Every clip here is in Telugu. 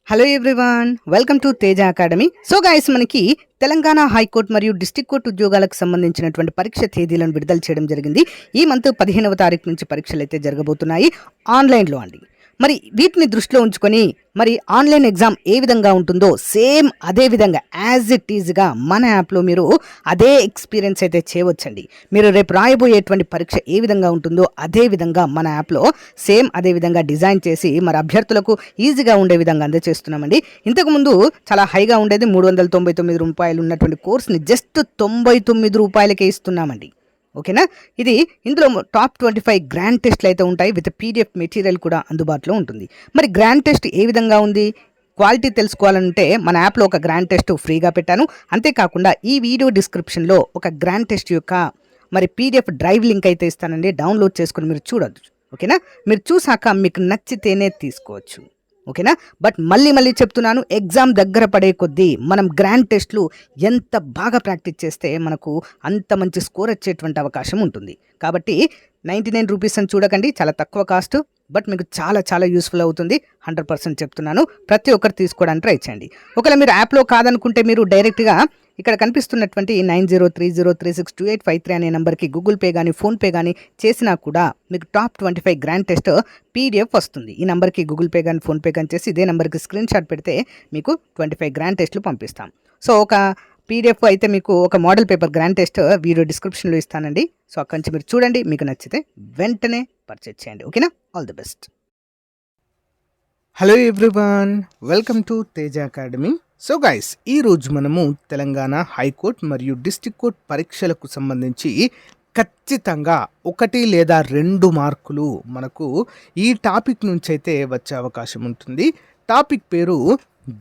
Hello everyone, welcome to Teja academy. So guys, మనకి తెలంగాణ హైకోర్టు మరియు డిస్ట్రిక్ట్ కోర్టు ఉద్యోగాలకు సంబంధించినటువంటి పరీక్ష తేదీలను విడుదల చేయడం జరిగింది. ఈ మంత్ 15వ తారీఖు నుంచి పరీక్షలు అయితే జరగబోతున్నాయి ఆన్లైన్లో అండి. మరి వీటిని దృష్టిలో ఉంచుకొని మరి ఆన్లైన్ ఎగ్జామ్ ఏ విధంగా ఉంటుందో సేమ్ అదే విధంగా యాజ్ ఇట్ ఈజ్గా మన యాప్లో మీరు అదే ఎక్స్పీరియన్స్ అయితే చేయవచ్చండి. మీరు రేపు రాయబోయేటువంటి పరీక్ష ఏ విధంగా ఉంటుందో అదే విధంగా మన యాప్లో సేమ్ అదే విధంగా డిజైన్ చేసి మరి అభ్యర్థులకు ఈజీగా ఉండే విధంగా అందజేస్తున్నామండి. ఇంతకుముందు చాలా హైగా ఉండేది, రూ. 399 ఉన్నటువంటి కోర్స్ని జస్ట్ రూ. 99కే ఇస్తున్నామండి. ఓకేనా. ఇందులో టాప్ 25 గ్రాండ్ టెస్ట్లు అయితే ఉంటాయి, విత్ పీడిఎఫ్ మెటీరియల్ కూడా అందుబాటులో ఉంటుంది. మరి గ్రాండ్ టెస్ట్ ఏ విధంగా ఉంది, క్వాలిటీ తెలుసుకోవాలంటే మన యాప్లో ఒక గ్రాండ్ టెస్ట్ ఫ్రీగా పెట్టాను. అంతేకాకుండా ఈ వీడియో డిస్క్రిప్షన్లో ఒక గ్రాండ్ టెస్ట్ యొక్క మరి పీడిఎఫ్ డ్రైవ్ లింక్ అయితే ఇస్తానండి. డౌన్లోడ్ చేసుకుని మీరు చూడొచ్చు. ఓకేనా. మీరు చూసాక మీకు నచ్చితేనే తీసుకోవచ్చు. ఓకేనా. బట్ మళ్ళీ చెప్తున్నాను, ఎగ్జామ్ దగ్గర పడే కొద్దీ మనం గ్రాండ్ టెస్ట్లు ఎంత బాగా ప్రాక్టీస్ చేస్తే మనకు అంత మంచి స్కోర్ వచ్చేటువంటి అవకాశం ఉంటుంది. కాబట్టి 99 రూపీస్ అని చూడకండి, చాలా తక్కువ కాస్ట్. బట్ మీకు చాలా యూస్ఫుల్ అవుతుంది. 100% చెప్తున్నాను. ప్రతి ఒక్కరు తీసుకోవడానికి ట్రై చేయండి. ఒకవేళ మీరు యాప్లో కాదనుకుంటే మీరు డైరెక్ట్గా ఇక్కడ కనిపిస్తున్నటువంటి 9030362853 అనే నెంబర్కి గూగుల్ పే కానీ ఫోన్పే కానీ చేసినా కూడా మీకు టాప్ 25 గ్రాండ్ టెస్ట్ పీడిఎఫ్ వస్తుంది. ఈ నెంబర్కి గూగుల్ పే కానీ ఫోన్పే కానీ చేసి ఇదే నెంబర్కి స్క్రీన్ షాట్ పెడితే మీకు 25 గ్రాండ్ టెస్ట్లు పంపిస్తాం. సో ఒక పీడిఎఫ్ అయితే మీకు ఒక model paper grand test video డిస్క్రిప్షన్లో ఇస్తానండి. సో అక్కడి నుంచి మీరు చూడండి, మీకు నచ్చితే వెంటనే పర్చేజ్ చేయండి. ఓకేనా. All the best. Hello everyone, welcome to Teja academy. So guys, ఈరోజు మనము తెలంగాణ హైకోర్టు మరియు డిస్ట్రిక్ట్ కోర్ట్ పరీక్షలకు సంబంధించి ఖచ్చితంగా 1 లేదా 2 మార్కులు మనకు ఈ టాపిక్ నుంచి అయితే వచ్చే అవకాశం ఉంటుంది. టాపిక్ పేరు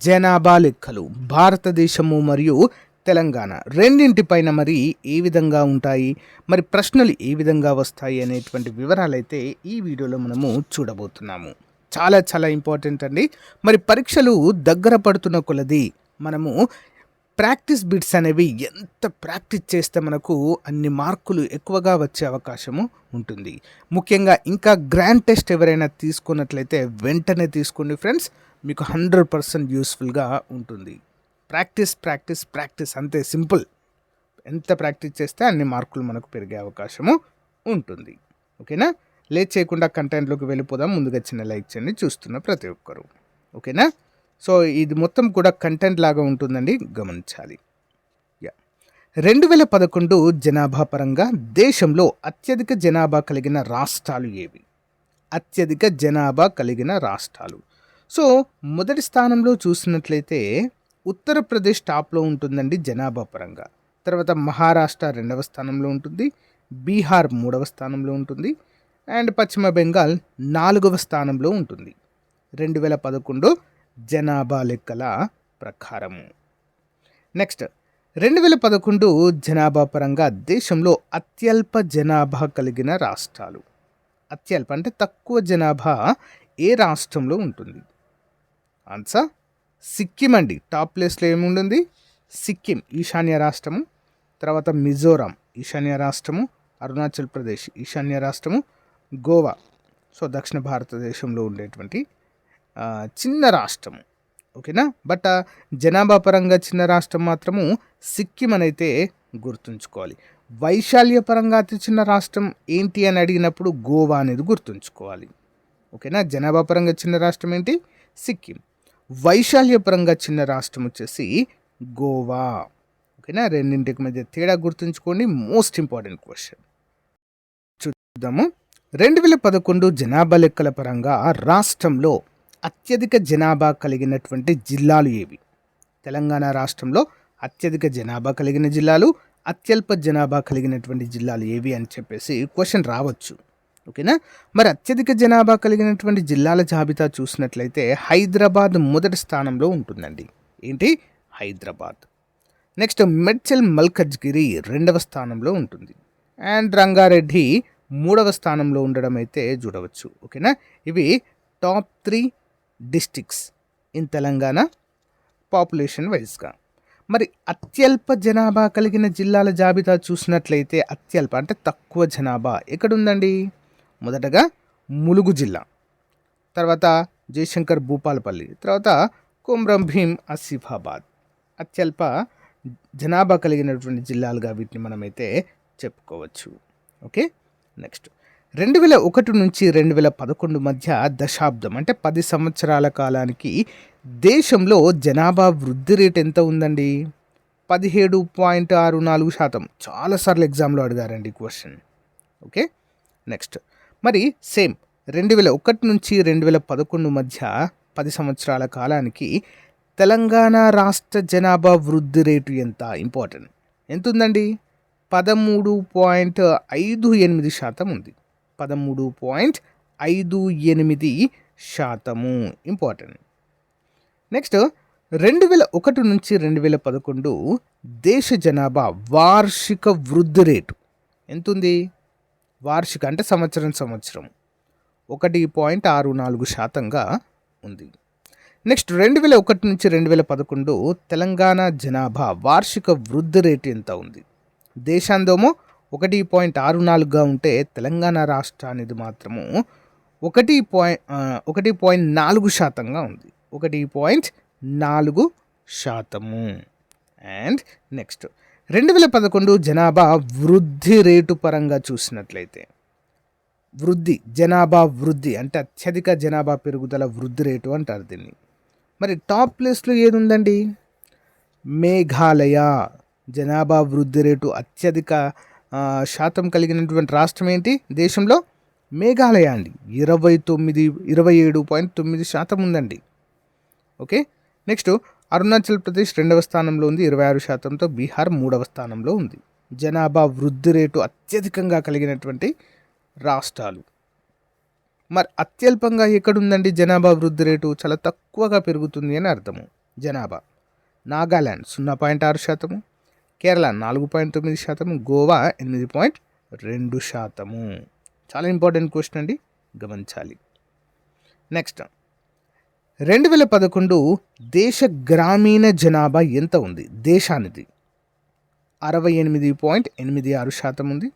జనాభా లెక్కలు. భారతదేశము మరియు తెలంగాణ రెండింటిపైన మరి ఏ విధంగా ఉంటాయి, మరి ప్రశ్నలు ఏ విధంగా వస్తాయి అనేటువంటి వివరాలైతే ఈ వీడియోలో మనము చూడబోతున్నాము. చాలా ఇంపార్టెంట్ అండి. మరి పరీక్షలు దగ్గర పడుతున్న కొలది మనము ప్రాక్టీస్ బిట్స్ అనేవి ఎంత ప్రాక్టీస్ చేస్తే మనకు అన్ని మార్కులు ఎక్కువగా వచ్చే అవకాశము ఉంటుంది. ముఖ్యంగా ఇంకా గ్రాండ్ టెస్ట్ ఎవరైనా తీసుకున్నట్లయితే వెంటనే తీసుకోండి ఫ్రెండ్స్, మీకు 100% యూస్ఫుల్గా ఉంటుంది. ప్రాక్టీస్ అంతే, సింపుల్. ఎంత ప్రాక్టీస్ చేస్తే అన్ని మార్కులు మనకు పెరిగే అవకాశము ఉంటుంది. ఓకేనా. లేట్ చేయకుండా కంటెంట్లోకి వెళ్ళిపోదాం. ముందుగా చిన్న లైక్ చేయండి చూస్తున్న ప్రతి ఒక్కరు. ఓకేనా. సో ఇది మొత్తం కూడా కంటెంట్ లాగా ఉంటుందండి, గమనించాలి. 2011 జనాభా పరంగా దేశంలో అత్యధిక జనాభా కలిగిన రాష్ట్రాలు ఏవి? అత్యధిక జనాభా కలిగిన రాష్ట్రాలు. సో మొదటి స్థానంలో చూసినట్లయితే ఉత్తరప్రదేశ్ టాప్లో ఉంటుందండి జనాభా పరంగా. తర్వాత మహారాష్ట్ర 2వ స్థానంలో ఉంటుంది, బీహార్ 3వ స్థానంలో ఉంటుంది, అండ్ పశ్చిమ బెంగాల్ 4వ స్థానంలో ఉంటుంది 2011 జనాభా లెక్కల ప్రకారము. నెక్స్ట్, 2011 జనాభా పరంగా దేశంలో అత్యల్ప జనాభా కలిగిన రాష్ట్రాలు. అత్యల్ప అంటే తక్కువ జనాభా ఏ రాష్ట్రంలో ఉంటుంది? ఆన్సర్ సిక్కిం అండి. టాప్ ప్లేస్లో ఏముంటుంది? సిక్కిం ఈశాన్య రాష్ట్రము, తర్వాత మిజోరాం ఈశాన్య రాష్ట్రము, అరుణాచల్ ప్రదేశ్ ఈశాన్య రాష్ట్రము, గోవా సో దక్షిణ భారతదేశంలో ఉండేటువంటి చిన్న రాష్ట్రము. ఓకేనా. బట్ జనాభా పరంగా చిన్న రాష్ట్రం మాత్రము సిక్కిం అనైతే గుర్తుంచుకోవాలి. వైశాల్య పరంగా అతి చిన్న రాష్ట్రం ఏంటి అని అడిగినప్పుడు గోవా అనేది గుర్తుంచుకోవాలి. ఓకేనా. జనాభా పరంగా చిన్న రాష్ట్రం ఏంటి? సిక్కిం. వైశాల్య పరంగా చిన్న రాష్ట్రం వచ్చేసి గోవా. ఓకేనా. రెండింటికి మధ్య తేడా గుర్తుంచుకోండి, మోస్ట్ ఇంపార్టెంట్ క్వశ్చన్. చూద్దాము. 2011 జనాభా లెక్కల పరంగా రాష్ట్రంలో అత్యధిక జనాభా కలిగినటువంటి జిల్లాలు ఏవి? తెలంగాణ రాష్ట్రంలో అత్యధిక జనాభా కలిగిన జిల్లాలు, అత్యల్ప జనాభా కలిగినటువంటి జిల్లాలు ఏవి అని చెప్పేసి క్వశ్చన్ రావచ్చు. ఓకేనా. మరి అత్యధిక జనాభా కలిగినటువంటి జిల్లాల జాబితా చూసినట్లయితే హైదరాబాద్ మొదటి స్థానంలో ఉంటుందండి. ఏంటి? హైదరాబాద్. నెక్స్ట్, మేడ్చల్ మల్కజ్గిరి 2వ స్థానంలో ఉంటుంది, అండ్ రంగారెడ్డి 3వ స్థానంలో ఉండడం అయితే చూడవచ్చు. ఓకేనా. ఇవి top 3 districts in Telangana population వైజ్గా. మరి అత్యల్ప జనాభా కలిగిన జిల్లాల జాబితా చూసినట్లయితే అత్యల్ప అంటే తక్కువ జనాభా ఎక్కడుందండి? మొదటగా ములుగు జిల్లా, తర్వాత జయశంకర్ భూపాలపల్లి, తర్వాత కొమ్రం భీం, ఆసిఫాబాద్ అత్యల్ప జనాభా కలిగినటువంటి జిల్లాలుగా వీటిని మనమైతే చెప్పుకోవచ్చు. ఓకే, నెక్స్ట్ 2001 నుంచి 2011 మధ్య దశాబ్దం అంటే 10 సంవత్సరాల కాలానికి దేశంలో జనాభా వృద్ధి రేట్ ఎంత ఉందండి? 17.64%. చాలాసార్లు ఎగ్జామ్లో అడిగారండి క్వశ్చన్. ఓకే, నెక్స్ట్ మరి సేమ్ 2001 నుంచి 2011 మధ్య 10 సంవత్సరాల కాలానికి తెలంగాణ రాష్ట్ర జనాభా వృద్ధి రేటు ఎంత? ఇంపార్టెంట్. ఎంత ఉందండి? 13.58% ఉంది. 13.58%. ఇంపార్టెంట్. నెక్స్ట్ 2001 నుంచి 2011 దేశ జనాభా వార్షిక వృద్ధి రేటు ఎంత ఉంది? వార్షిక అంటే సంవత్సరం 1.64%గా ఉంది. నెక్స్ట్ 2001 నుంచి 2011 తెలంగాణ జనాభా వార్షిక వృద్ధి రేటు ఎంత ఉంది? దేశాందేమో 1.64గా ఉంటే తెలంగాణ రాష్ట్రానికి మాత్రము 1.4%గా ఉంది. 1.4%. అండ్ నెక్స్ట్ 2011 జనాభా వృద్ధి రేటు పరంగా చూసినట్లయితే జనాభా వృద్ధి అంటే అత్యధిక జనాభా పెరుగుదల వృద్ధి రేటు అంటారు దీన్ని. మరి టాప్ ప్లేస్లో ఏది ఉందండి? మేఘాలయ. జనాభా వృద్ధి రేటు అత్యధిక శాతం కలిగినటువంటి రాష్ట్రం ఏంటి దేశంలో? మేఘాలయ అండి. 27.9% ఉందండి. ఓకే, నెక్స్ట్ అరుణాచల్ ప్రదేశ్ 2వ స్థానంలో ఉంది 26%తో. బీహార్ 3వ స్థానంలో ఉంది. జనాభా వృద్ధి రేటు అత్యధికంగా కలిగినటువంటి రాష్ట్రాలు. మరి అత్యల్పంగా ఎక్కడుందండి జనాభా వృద్ధి రేటు? చాలా తక్కువగా పెరుగుతుంది అని అర్థము. జనాభా నాగాల్యాండ్ 0.6%, కేరళ 4.9%, గోవా 8.2%. చాలా ఇంపార్టెంట్ క్వశ్చన్ అండి, గమనించాలి. నెక్స్ట్ 2011 దేశ గ్రామీణ జనాభా ఎంత ఉంది? దేశానిది 68.86% ఉంది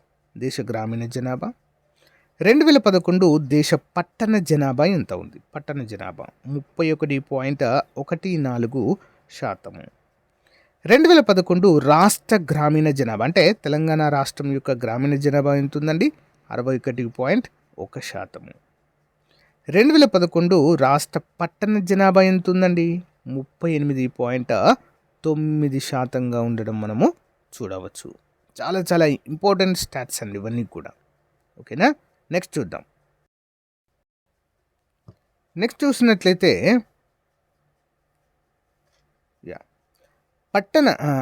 దేశ గ్రామీణ జనాభా. 2011 దేశ పట్టణ జనాభా ఎంత ఉంది? పట్టణ జనాభా 31.14%. 2011 రాష్ట్ర గ్రామీణ జనాభా అంటే తెలంగాణ రాష్ట్రం యొక్క గ్రామీణ జనాభా ఎంత ఉందండి? 61.1%. 2011 రాష్ట్ర పట్టణ జనాభా ఎంత ఉందండి? 38.9%గా ఉండడం మనము చూడవచ్చు. చాలా చాలా ఇంపార్టెంట్ స్టాట్స్ అండి ఇవన్నీ కూడా. ఓకేనా, నెక్స్ట్ చూద్దాం. నెక్స్ట్ చూసినట్లయితే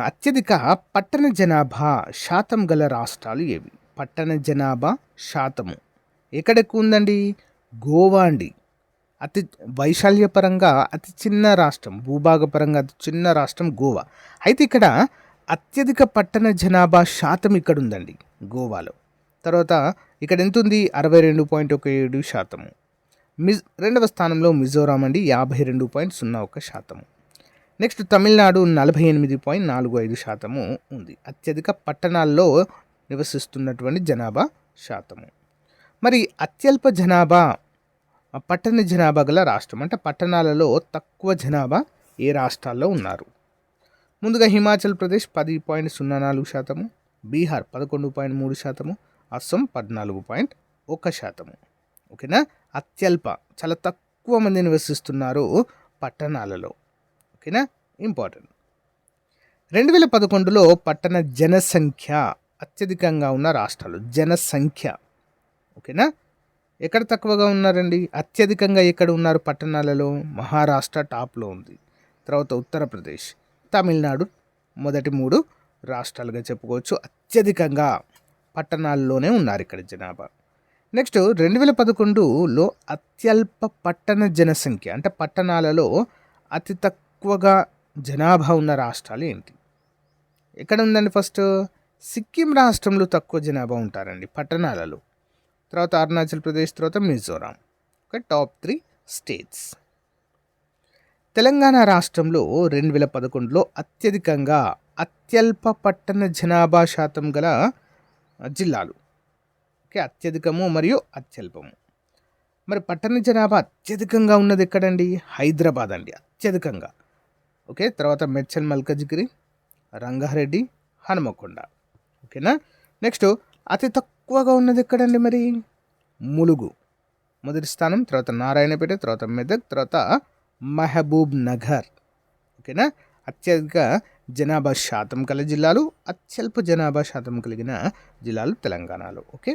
అత్యధిక పట్టణ జనాభా శాతం గల రాష్ట్రాలు ఏవి? పట్టణ జనాభా శాతము ఎక్కడ ఎక్కువ ఉందండి? గోవా అండి. అతి వైశాల్యపరంగా అతి చిన్న రాష్ట్రం, భూభాగపరంగా అతి చిన్న రాష్ట్రం గోవా. అయితే ఇక్కడ అత్యధిక పట్టణ జనాభా శాతం ఇక్కడ ఉందండి గోవాలో. తర్వాత ఇక్కడ ఎంత ఉంది? 62.17%. 2వ స్థానంలో మిజోరాం అండి 52.01%. నెక్స్ట్ తమిళనాడు 48.45% ఉంది. అత్యధిక పట్టణాల్లో నివసిస్తున్నటువంటి జనాభా శాతము. మరి అత్యల్ప జనాభా పట్టణ జనాభా గల రాష్ట్రం అంటే పట్టణాలలో తక్కువ జనాభా ఏ రాష్ట్రాల్లో ఉన్నారు? ముందుగా హిమాచల్ ప్రదేశ్ 10.04%, బీహార్ 11.3%, అస్సాం 14.1%. ఓకేనా, అత్యల్ప చాలా తక్కువ మంది నివసిస్తున్నారు పట్టణాలలో. ఓకేనా, ఇంపార్టెంట్. 2011లో పట్టణ జనసంఖ్య అత్యధికంగా ఉన్న రాష్ట్రాలు జనసంఖ్య. ఓకేనా, ఎక్కడ తక్కువగా ఉన్నారండి? అత్యధికంగా ఎక్కడ ఉన్నారు పట్టణాలలో? మహారాష్ట్ర టాప్లో ఉంది, తర్వాత ఉత్తరప్రదేశ్, తమిళనాడు మొదటి 3 రాష్ట్రాలుగా చెప్పుకోవచ్చు. అత్యధికంగా పట్టణాల్లోనే ఉన్నారు ఇక్కడ జనాభా. నెక్స్ట్ 2011లో అత్యల్ప పట్టణ జనసంఖ్య అంటే పట్టణాలలో అతి తక్కువగా జనాభా ఉన్న రాష్ట్రాలు ఏంటి? ఎక్కడ ఉందండి? ఫస్ట్ సిక్కిం రాష్ట్రంలో తక్కువ జనాభా ఉంటారండి పట్టణాలలో, తర్వాత అరుణాచల్ ప్రదేశ్, తర్వాత Mizoram. Okay, top 3 states. Telangana రాష్ట్రంలో 2011లో అత్యధికంగా అత్యల్ప పట్టణ జనాభా శాతం గల జిల్లాలు. ఓకే, అత్యధికము మరియు అత్యల్పము. మరి పట్టణ జనాభా అత్యధికంగా ఉన్నది ఎక్కడండి? హైదరాబాద్ అండి అత్యధికంగా. ఓకే, తర్వాత మెడ్చల్ మల్కజ్గిరి, రంగారెడ్డి, హనుమకొండ. ఓకేనా. నెక్స్ట్ అతి తక్కువగా ఉన్నది ఎక్కడండి మరి? ములుగు మొదటి స్థానం, తర్వాత నారాయణపేట, తర్వాత మెదక్, తర్వాత మహబూబ్ నగర్. ఓకేనా. అత్యధిక జనాభా శాతం కల జిల్లాలు, అత్యల్ప జనాభా శాతం కలిగిన జిల్లాలు తెలంగాణలో. ఓకే.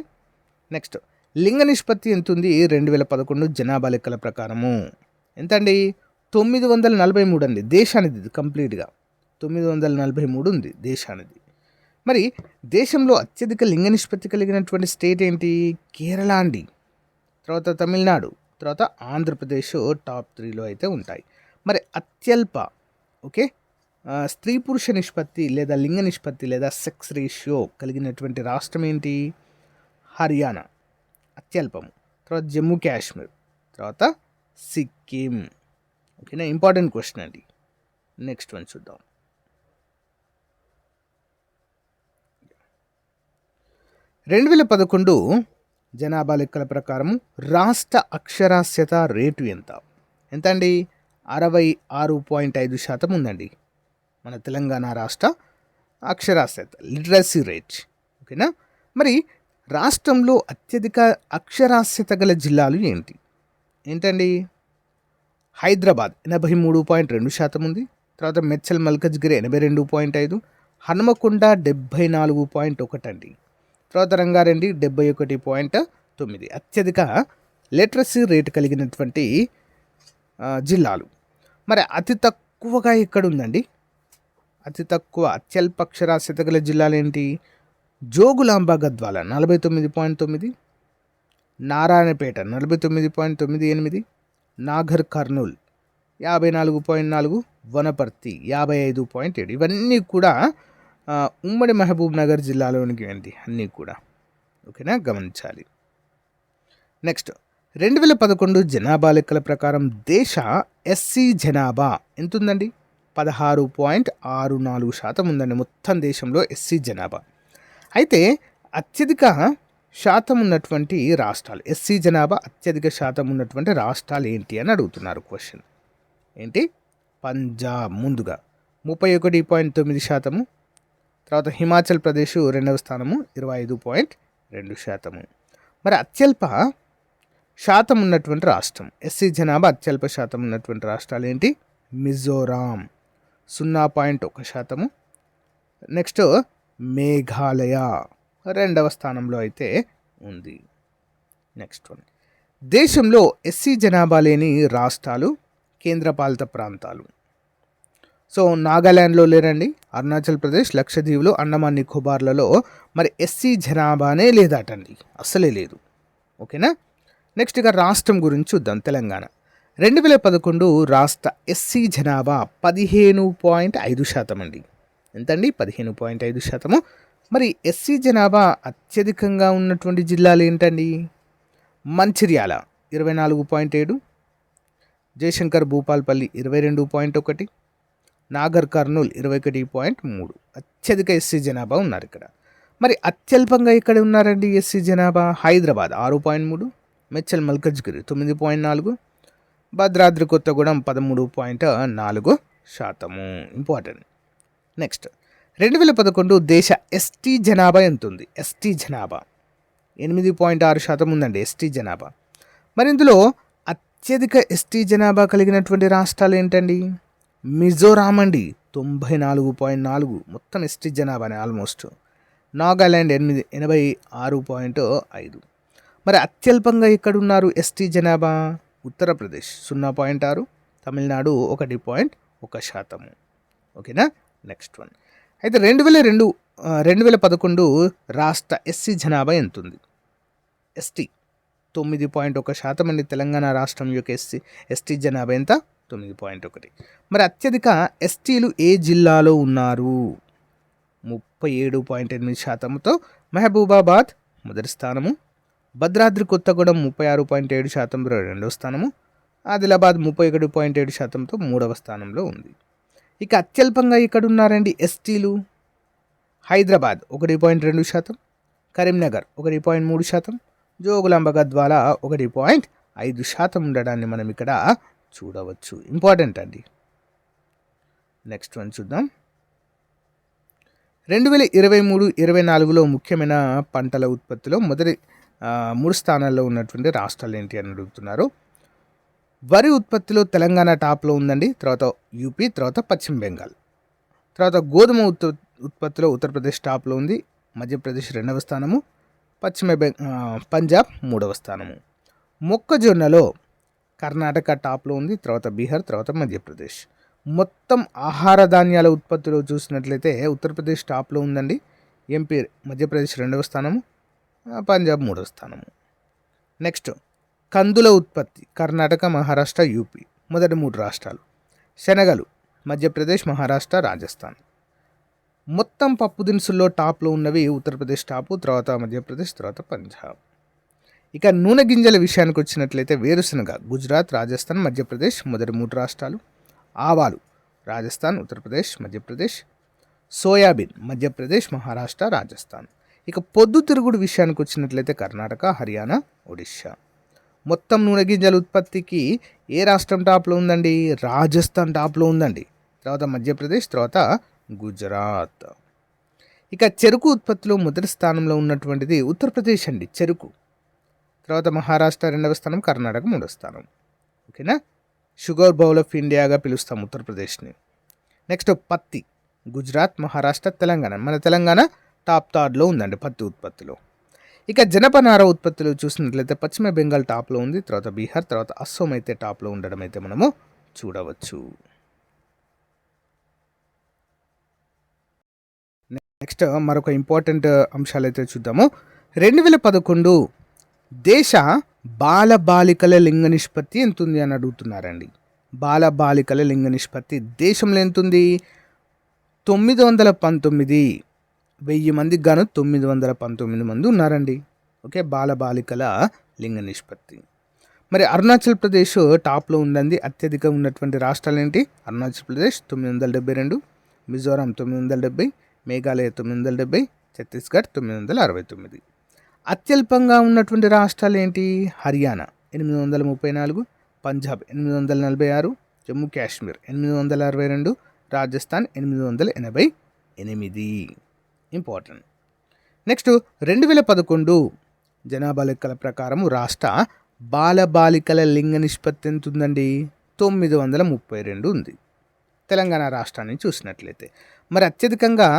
నెక్స్ట్ లింగ నిష్పత్తి ఎంత ఉంది 2011 జనాభా లెక్కల ప్రకారము? ఎంత అండి? 943 అండి. దేశానిది ఇది కంప్లీట్గా 943 ఉంది దేశానిది. మరి దేశంలో అత్యధిక లింగ నిష్పత్తి కలిగినటువంటి స్టేట్ ఏంటి? కేరళ అండి, తర్వాత తమిళనాడు, తర్వాత ఆంధ్రప్రదేశ్ టాప్ 3లో అయితే ఉంటాయి. మరి అత్యల్ప ఓకే స్త్రీ పురుష నిష్పత్తి లేదా లింగ నిష్పత్తి లేదా సెక్స్ రేషియో కలిగినటువంటి రాష్ట్రం ఏంటి? హర్యానా అత్యల్పము, తర్వాత జమ్మూ కాశ్మీర్, తర్వాత సిక్కిం. ఓకేనా, ఇంపార్టెంట్ క్వశ్చన్ అండి. నెక్స్ట్ వన్ చూద్దాం. 2011 జనాభా లెక్కల ప్రకారం రాష్ట్ర అక్షరాస్యత రేటు ఎంత? ఎంత అండి? 66.5% ఉందండి మన తెలంగాణ రాష్ట్ర అక్షరాస్యత, లిటరసీ రేట్. ఓకేనా. మరి రాష్ట్రంలో అత్యధిక అక్షరాస్యత గల జిల్లాలు ఏంటండి? హైదరాబాద్ 83.2% ఉంది, తర్వాత మెడ్చల్ మల్కజ్గిరి 82.5, హనుమకొండ 74.1 అండి, తర్వాత రంగారెడ్డి 71.9 అత్యధిక లిటరసీ రేట్ కలిగినటువంటి జిల్లాలు. మరి అతి తక్కువగా ఎక్కడ ఉందండి? అతి తక్కువ అత్యల్ప అక్షరాస్యత గల జిల్లాలు ఏంటి? జోగులాంబ గద్వాల 49.9, నారాయణపేట 49.98, నాగర్ కర్నూల్ 54.4, వనపర్తి 55.7. ఇవన్నీ కూడా ఉమ్మడి మహబూబ్ నగర్ జిల్లాలోనికి ఏంటి అన్నీ కూడా. ఓకేనా, గమనించాలి. నెక్స్ట్ 2011 జనాభా లెక్కల ప్రకారం దేశ ఎస్సీ జనాభా ఎంత ఉందండి? 16.64% ఉందండి మొత్తం దేశంలో ఎస్సీ జనాభా. అయితే అత్యధిక శాతం ఉన్నటువంటి రాష్ట్రాలు, ఎస్సీ జనాభా అత్యధిక శాతం ఉన్నటువంటి రాష్ట్రాలు ఏంటి అని అడుగుతున్నారు క్వశ్చన్. ఏంటి? పంజాబ్ ముందుగా 31.9%, తర్వాత హిమాచల్ ప్రదేశ్ రెండవ స్థానము 25.2%. మరి అత్యల్ప శాతం ఉన్నటువంటి రాష్ట్రం, ఎస్సీ జనాభా అత్యల్ప శాతం ఉన్నటువంటి రాష్ట్రాలు ఏంటి? మిజోరాం 0.1%. నెక్స్ట్ మేఘాలయ రెండవ స్థానంలో అయితే ఉంది. నెక్స్ట్ వన్, దేశంలో ఎస్సీ జనాభా లేని రాష్ట్రాలు, కేంద్రపాలిత ప్రాంతాలు. సో నాగాల్యాండ్లో లేరండి, అరుణాచల్ ప్రదేశ్, లక్షద్వీప్లో, అండమాన్ నికోబార్లలో మరి ఎస్సీ జనాభానే లేదటండి, అస్సలే లేదు. ఓకేనా. నెక్స్ట్ ఇక రాష్ట్రం గురించి చూద్దాం. తెలంగాణ 2011 రాష్ట్ర ఎస్సీ జనాభా 15.5% అండి. ఎంతండి? 15.5%. మరి ఎస్సీ జనాభా అత్యధికంగా ఉన్నటువంటి జిల్లాలు ఏంటండి? మంచిర్యాల 24.7, జయశంకర్ భూపాల్పల్లి 22.1, నాగర్ కర్నూల్ 21.3 అత్యధిక ఎస్సీ జనాభా ఉన్నారు ఇక్కడ. మరి అత్యల్పంగా ఇక్కడ ఉన్నారండి ఎస్సీ జనాభా? హైదరాబాద్ 6.3, మెడ్చల్ మల్కజ్గిరి 9.4, భద్రాద్రి కొత్తగూడెం 13.4%. ఇంపార్టెంట్. నెక్స్ట్ 2011 దేశ ఎస్టీ జనాభా ఎంత ఉంది? ఎస్టీ జనాభా 8.6% ఉందండి ఎస్టీ జనాభా. మరి ఇందులో అత్యధిక ఎస్టీ జనాభా కలిగినటువంటి రాష్ట్రాలు ఏంటండి? మిజోరాం అండి 94.4 మొత్తం ఎస్టీ జనాభానే ఆల్మోస్ట్. నాగాల్యాండ్ 86.5. మరి అత్యల్పంగా ఎక్కడున్నారు ఎస్టీ జనాభా? ఉత్తరప్రదేశ్ 0.6, తమిళనాడు 1.1%. ఓకేనా. నెక్స్ట్ వన్, అయితే 2011 రాష్ట్ర ఎస్సీ జనాభా ఎంత ఉంది? ఎస్టీ 9.1% అండి. తెలంగాణ రాష్ట్రం యొక్క ఎస్టీ జనాభా ఎంత? 9.1. మరి అత్యధిక ఎస్టీలు ఏ జిల్లాలో ఉన్నారు? 37.8%తో మహబూబాబాద్ మొదటి స్థానము, భద్రాద్రి కొత్తగూడెం 36.7% రెండవ స్థానము, ఆదిలాబాద్ 31.7%తో మూడవ స్థానంలో ఉంది. ఇక అత్యల్పంగా ఇక్కడ ఉన్నారండి ఎస్టీలు? హైదరాబాద్ 1.2%, కరీంనగర్ 1.3%, జోగులాంబ గద్వాల 5% ఉండడాన్ని మనం ఇక్కడ చూడవచ్చు. ఇంపార్టెంట్ అండి. నెక్స్ట్ వన్ చూద్దాం. 2023-24లో ముఖ్యమైన పంటల ఉత్పత్తిలో మొదటి 3 స్థానాల్లో ఉన్నటువంటి రాష్ట్రాలు ఏంటి అని అడుగుతున్నారు. వరి ఉత్పత్తిలో తెలంగాణ టాప్లో ఉందండి, తర్వాత యూపీ, తర్వాత పశ్చిమ బెంగాల్. తర్వాత గోధుమ ఉత్పత్తిలో ఉత్తరప్రదేశ్ టాప్లో ఉంది, మధ్యప్రదేశ్ 2వ స్థానము, పంజాబ్ 3వ స్థానము. మొక్కజొన్నలో కర్ణాటక టాప్లో ఉంది, తర్వాత బీహార్, తర్వాత మధ్యప్రదేశ్. మొత్తం ఆహార ధాన్యాల ఉత్పత్తిలో చూసినట్లయితే ఉత్తరప్రదేశ్ టాప్లో ఉందండి, ఎంపీ మధ్యప్రదేశ్ 2వ స్థానము, పంజాబ్ 3వ స్థానము. నెక్స్ట్ కందుల ఉత్పత్తి కర్ణాటక, మహారాష్ట్ర, యూపీ మొదటి 3 రాష్ట్రాలు. శనగలు మధ్యప్రదేశ్, మహారాష్ట్ర, రాజస్థాన్. మొత్తం పప్పు దినుసుల్లో టాప్లో ఉన్నవి ఉత్తరప్రదేశ్ టాపు, తర్వాత మధ్యప్రదేశ్, తర్వాత పంజాబ్. ఇక నూనె గింజల విషయానికి వచ్చినట్లయితే వేరుశనగ గుజరాత్, రాజస్థాన్, మధ్యప్రదేశ్ మొదటి 3 రాష్ట్రాలు. ఆవాలు రాజస్థాన్, ఉత్తరప్రదేశ్, మధ్యప్రదేశ్. సోయాబీన్ మధ్యప్రదేశ్, మహారాష్ట్ర, రాజస్థాన్. ఇక పొద్దుతిరుగుడు విషయానికి వచ్చినట్లయితే కర్ణాటక, హర్యానా, ఒడిశా. మొత్తం నూనె గింజల ఉత్పత్తికి ఏ రాష్ట్రం టాప్లో ఉందండి? రాజస్థాన్ టాప్లో ఉందండి, తర్వాత మధ్యప్రదేశ్, తర్వాత గుజరాత్. ఇక చెరుకు ఉత్పత్తిలో మొదటి స్థానంలో ఉన్నటువంటిది ఉత్తరప్రదేశ్ అండి, చెరుకు. తర్వాత మహారాష్ట్ర 2వ స్థానం, కర్ణాటక 3వ స్థానం. ఓకేనా? షుగర్ బౌల్ ఆఫ్ ఇండియాగా పిలుస్తాం ఉత్తరప్రదేశ్ని. నెక్స్ట్ పత్తి గుజరాత్, మహారాష్ట్ర, తెలంగాణ. మన తెలంగాణ టాప్ 3లో ఉందండి పత్తి ఉత్పత్తిలో. ఇక జనపనార ఉత్పత్తిలో చూసినట్లయితే పశ్చిమ బెంగాల్ టాప్లో ఉంది, తర్వాత బీహార్, తర్వాత అస్సాం అయితే టాప్లో ఉండడం అయితే మనము చూడవచ్చు. నెక్స్ట్ మరొక ఇంపార్టెంట్ అంశాలు అయితే చూద్దాము. 2011 దేశ బాలబాలికల లింగ నిష్పత్తి ఎంత ఉంది అని అడుగుతున్నారండి. బాలబాలికల లింగ నిష్పత్తి దేశంలో ఎంత ఉంది? 919. 1000 మందికి గాను 919 మంది ఉన్నారండి. ఓకే, బాలబాలికల లింగ నిష్పత్తి. మరి అరుణాచల్ ప్రదేశ్ టాప్లో ఉందండి. అత్యధిక ఉన్నటువంటి రాష్ట్రాలు ఏంటి? అరుణాచల్ ప్రదేశ్ 972, మిజోరాం 970, మేఘాలయ 970, ఛత్తీస్గఢ్ 969. అత్యల్పంగా ఉన్నటువంటి రాష్ట్రాలు ఏంటి? హర్యానా 834, పంజాబ్ 846, జమ్మూ కాశ్మీర్ 862, రాజస్థాన్ 888. ఇంపార్టెంట్. నెక్స్ట్ 2011 జనాభా లెక్కల ప్రకారం రాష్ట్ర బాలబాలికల లింగ నిష్పత్తి ఎంత ఉందండి? 932 ఉంది తెలంగాణ రాష్ట్రాన్ని చూసినట్లయితే. మరి అత్యధికంగా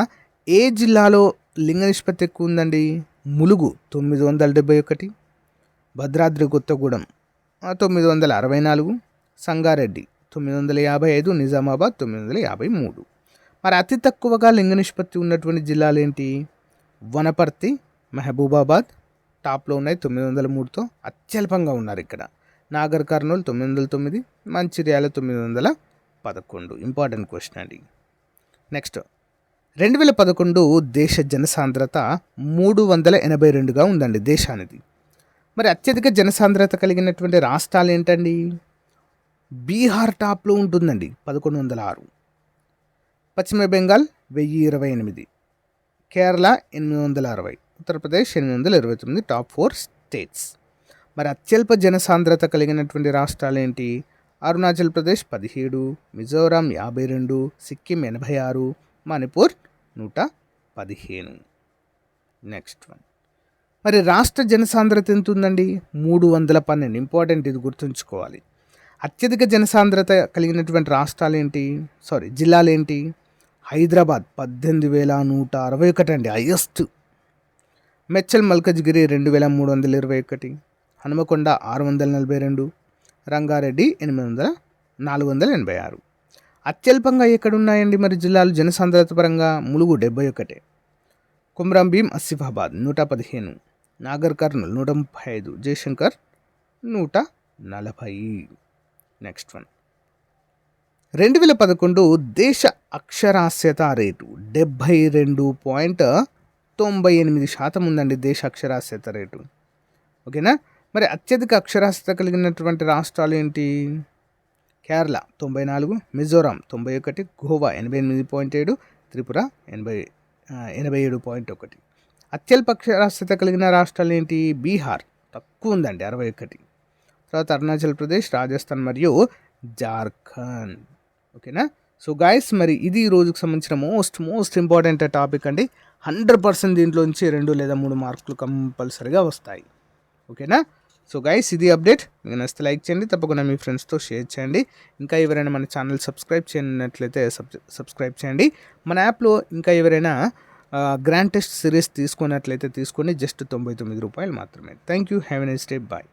ఏ జిల్లాలో లింగ నిష్పత్తి ఎక్కువ ఉందండి? ములుగు 971, భద్రాద్రి కొత్తగూడెం 964, సంగారెడ్డి 955, నిజామాబాద్ 953. మరి అతి తక్కువగా లింగ నిష్పత్తి ఉన్నటువంటి జిల్లాలు ఏంటి? వనపర్తి, మహబూబాబాద్ టాప్లో ఉన్నాయి 903తో. అత్యల్పంగా ఉన్నారు ఇక్కడ నాగర్ కర్నూలు 909, మంచిర్యాల 911. ఇంపార్టెంట్ క్వశ్చన్ అండి. నెక్స్ట్ 2011 దేశ జనసాంద్రత 382గా ఉందండి దేశానిది. మరి అత్యధిక జనసాంద్రత కలిగినటువంటి రాష్ట్రాలు ఏంటండి? బీహార్ టాప్లో ఉంటుందండి 1106, పశ్చిమ బెంగాల్ 1028, కేరళ 860, ఉత్తరప్రదేశ్ 829. Top 4 states. మరి అత్యల్ప జనసాంద్రత కలిగినటువంటి రాష్ట్రాలు ఏంటి? అరుణాచల్ ప్రదేశ్ 17, మిజోరాం 52, సిక్కిం 86, మణిపూర్ 115. Next one. మరి రాష్ట్ర జనసాంద్రత ఎంత ఉందండి? 312. ఇంపార్టెంట్, ఇది గుర్తుంచుకోవాలి. అత్యధిక జనసాంద్రత కలిగినటువంటి రాష్ట్రాలు ఏంటి? జిల్లాలు ఏంటి? హైదరాబాద్ 18,161 అండి, హైయెస్ట్. మెచ్చల్ మల్కజ్గిరి 2,321, హనుమకొండ 642, రంగారెడ్డి 486. అత్యల్పంగా ఎక్కడున్నాయండి మరి జిల్లాలు జనసాంద్రత పరంగా? ములుగు 71, కుమ్రం భీం ఆసిఫాబాద్ 115, నాగర్ కర్నూల్ 135, జయశంకర్ 140. Next one. 2011 దేశ అక్షరాస్యత రేటు 72.98% ఉందండి దేశ అక్షరాస్యత రేటు. ఓకేనా? మరి అత్యధిక అక్షరాస్యత కలిగినటువంటి రాష్ట్రాలు ఏంటి? కేరళ 94, మిజోరాం 91, గోవా 88.7, త్రిపుర 87.1. అత్యల్ప అక్షరాస్యత కలిగిన రాష్ట్రాలు ఏంటి? బీహార్ తక్కువ ఉందండి 61, తర్వాత అరుణాచల్ ప్రదేశ్, రాజస్థాన్ మరియు జార్ఖండ్. ఓకేనా. సో గైస్, మరి ఇది ఈ రోజుకి సంబంధించిన మోస్ట్ ఇంపార్టెంట్ టాపిక్ అండి. 100% దీంట్లోంచి 2 లేదా 3 మార్కులు కంపల్సరీగా వస్తాయి. ఓకేనా. సో గైస్, ఇది అప్డేట్. మీకు నచ్చితే లైక్ చేయండి, తప్పకుండా మీ ఫ్రెండ్స్తో షేర్ చేయండి. ఇంకా ఎవరైనా మన ఛానల్ సబ్స్క్రైబ్ చేయనట్లయితే సబ్స్క్రైబ్ చేయండి. మన యాప్లో ఇంకా ఎవరైనా గ్రాండ్ టెస్ట్ సిరీస్ తీసుకున్నట్లయితే తీసుకొని, జస్ట్ 99 రూపాయలు మాత్రమే. Thank you. Have a nice day. Bye.